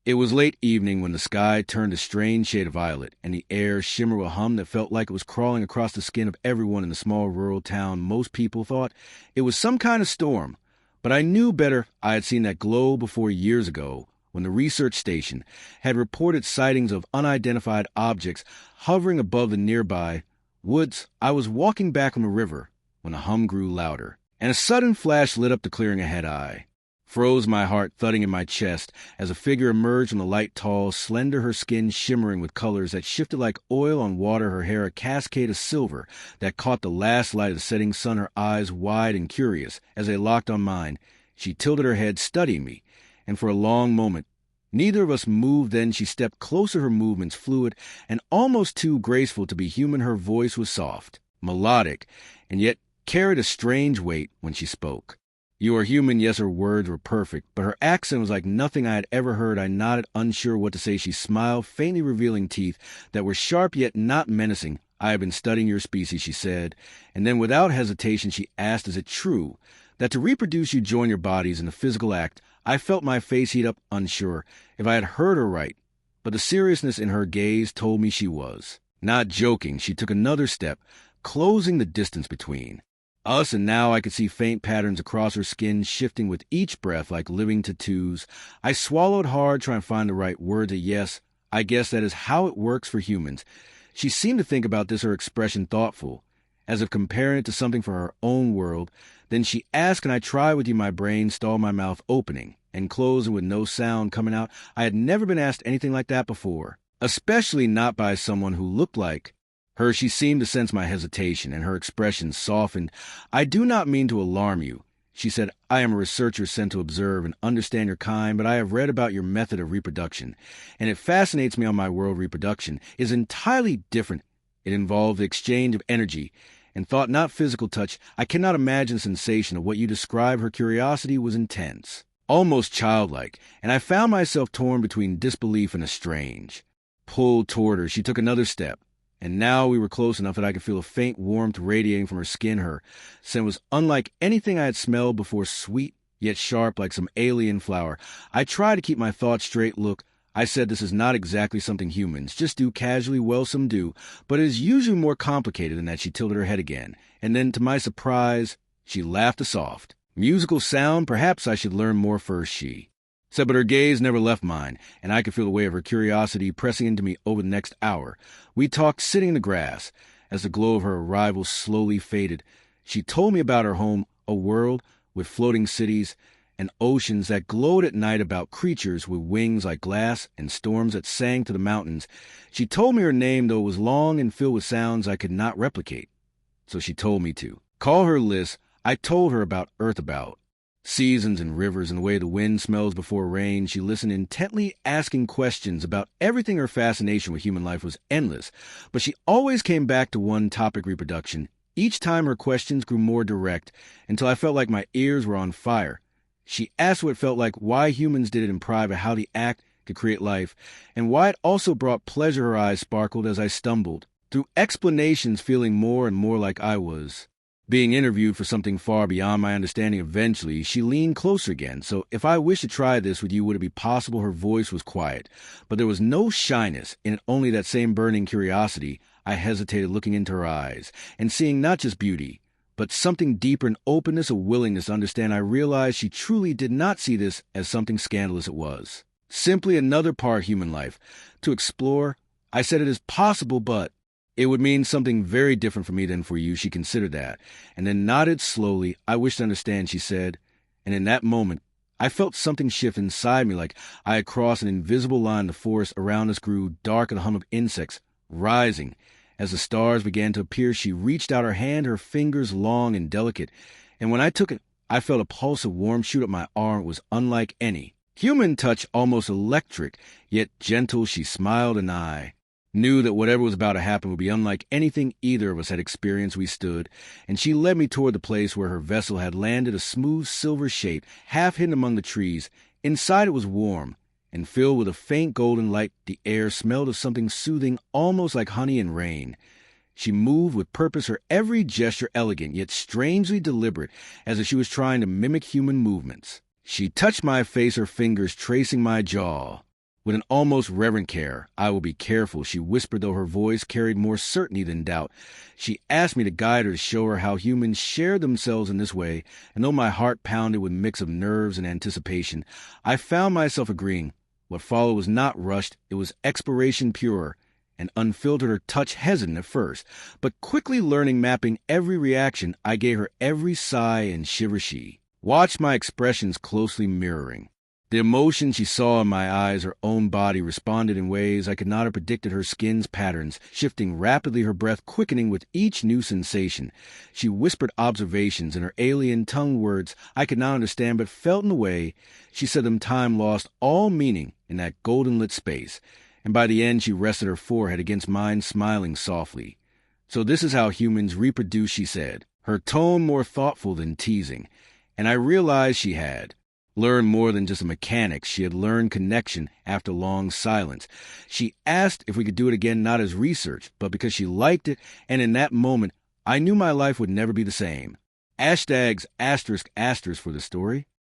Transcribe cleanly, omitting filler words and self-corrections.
It was late evening when the sky turned a strange shade of violet, and the air shimmered with a hum that felt like it was crawling across the skin of everyone in the small rural town. Most people thought it was some kind of storm, but I knew better. I had seen that glow before years ago, when the research station had reported sightings of unidentified objects hovering above the nearby woods. I was walking back from the river when the hum grew louder, and a sudden flash lit up the clearing ahead. I froze, my heart thudding in my chest, as a figure emerged from the light, tall, slender, her skin shimmering with colors that shifted like oil on water, her hair a cascade of silver that caught the last light of the setting sun, her eyes wide and curious as they locked on mine. She tilted her head, studying me, and for a long moment neither of us moved. Then she stepped closer, her movements fluid and almost too graceful to be human. Her voice was soft, melodic, and yet carried a strange weight when she spoke. "You are human." Yes, her words were perfect, but her accent was like nothing I had ever heard. I nodded, unsure what to say. She smiled, faintly revealing teeth that were sharp yet not menacing. "I have been studying your species," she said, and then without hesitation she asked, "Is it true that to reproduce you join your bodies in a physical act?" I felt my face heat up, unsure if I had heard her right, but the seriousness in her gaze told me she was not joking. She took another step, closing the distance between us, and now I could see faint patterns across her skin, shifting with each breath like living tattoos. I swallowed hard, trying to find the right word to yes. I guess that is how it works for humans. She seemed to think about this, her expression thoughtful, as if comparing it to something from her own world. Then she asked, "Can I try with you?" My brain stalled, my mouth opening and closing with no sound coming out. I had never been asked anything like that before, especially not by someone who looked like her. She seemed to sense my hesitation, and her expression softened. "I do not mean to alarm you," she said. "I am a researcher sent to observe and understand your kind, but I have read about your method of reproduction, and it fascinates me. On my world, reproduction is entirely different. It involves the exchange of energy and thought, not physical touch. I cannot imagine the sensation of what you describe." Her curiosity was intense, almost childlike, and I found myself torn between disbelief and a strange pull toward her. She took another step, and now we were close enough that I could feel a faint warmth radiating from her skin. Her scent was unlike anything I had smelled before, sweet yet sharp like some alien flower. I tried to keep my thoughts straight. "Look," I said, "this is not exactly something humans just do casually. Well, some do, but it is usually more complicated than that." She tilted her head again, and then, to my surprise, she laughed a soft, musical sound. "Perhaps I should learn more first," she said, but her gaze never left mine, and I could feel the weight of her curiosity pressing into me over the next hour. We talked sitting in the grass as the glow of her arrival slowly faded. She told me about her home, a world with floating cities and oceans that glowed at night, about creatures with wings like glass and storms that sang to the mountains. She told me her name, though it was long and filled with sounds I could not replicate, so she told me to call her Liz. I told her about Earth, about seasons and rivers and the way the wind smells before rain. She listened intently, asking questions about everything. Her fascination with human life was endless, but she always came back to one topic: reproduction. Each time her questions grew more direct, until I felt like my ears were on fire. She asked what it felt like, why humans did it in private, how the act could create life, and why it also brought pleasure. Her eyes sparkled as I stumbled through explanations, feeling more and more like I was being interviewed for something far beyond my understanding. Eventually, she leaned closer again. "So if I wish to try this with you, would it be possible?" Her voice was quiet, but there was no shyness in it, only that same burning curiosity. I hesitated, looking into her eyes and seeing not just beauty, but something deeper, an openness, a willingness to understand. I realized she truly did not see this as something scandalous. It was simply another part of human life to explore. I said, "It is possible, but it would mean something very different for me than for you." She considered that, and then nodded slowly. "I wish to understand," she said, and in that moment, I felt something shift inside me, like I had crossed an invisible line. The forest around us grew dark, and a hum of insects rising as the stars began to appear. She reached out her hand, her fingers long and delicate, and when I took it, I felt a pulse of warmth shoot up my arm. It was unlike any human touch, almost electric, yet gentle. She smiled, and I knew that whatever was about to happen would be unlike anything either of us had experienced. We stood, and she led me toward the place where her vessel had landed, a smooth silver shape, half hidden among the trees. Inside it was warm and filled with a faint golden light. The air smelled of something soothing, almost like honey and rain. She moved with purpose, her every gesture elegant, yet strangely deliberate, as if she was trying to mimic human movements. She touched my face, her fingers tracing my jaw With an almost reverent care, "I will be careful," she whispered, though her voice carried more certainty than doubt. She asked me to guide her to show her how humans share themselves in this way, and though my heart pounded with a mix of nerves and anticipation, I found myself agreeing. What followed was not rushed, it was exploration pure, and unfiltered, her touch hesitant at first, but quickly learning, mapping every reaction, I gave her every sigh and shiver she watched my expressions closely mirroring. The emotion she saw in my eyes, her own body responded in ways I could not have predicted, her skin's patterns shifting rapidly, her breath quickening with each new sensation. She whispered observations in her alien tongue, words I could not understand but felt in a way. She said them time lost all meaning in that golden-lit space, and by the end she rested her forehead against mine, smiling softly. "So this is how humans reproduce," she said, her tone more thoughtful than teasing, and I realized she had learned more than just a mechanics. She had learned connection after long silence. She asked if we could do it again, not as research, but because she liked it, and in that moment, I knew my life would never be the same. #*** for the story.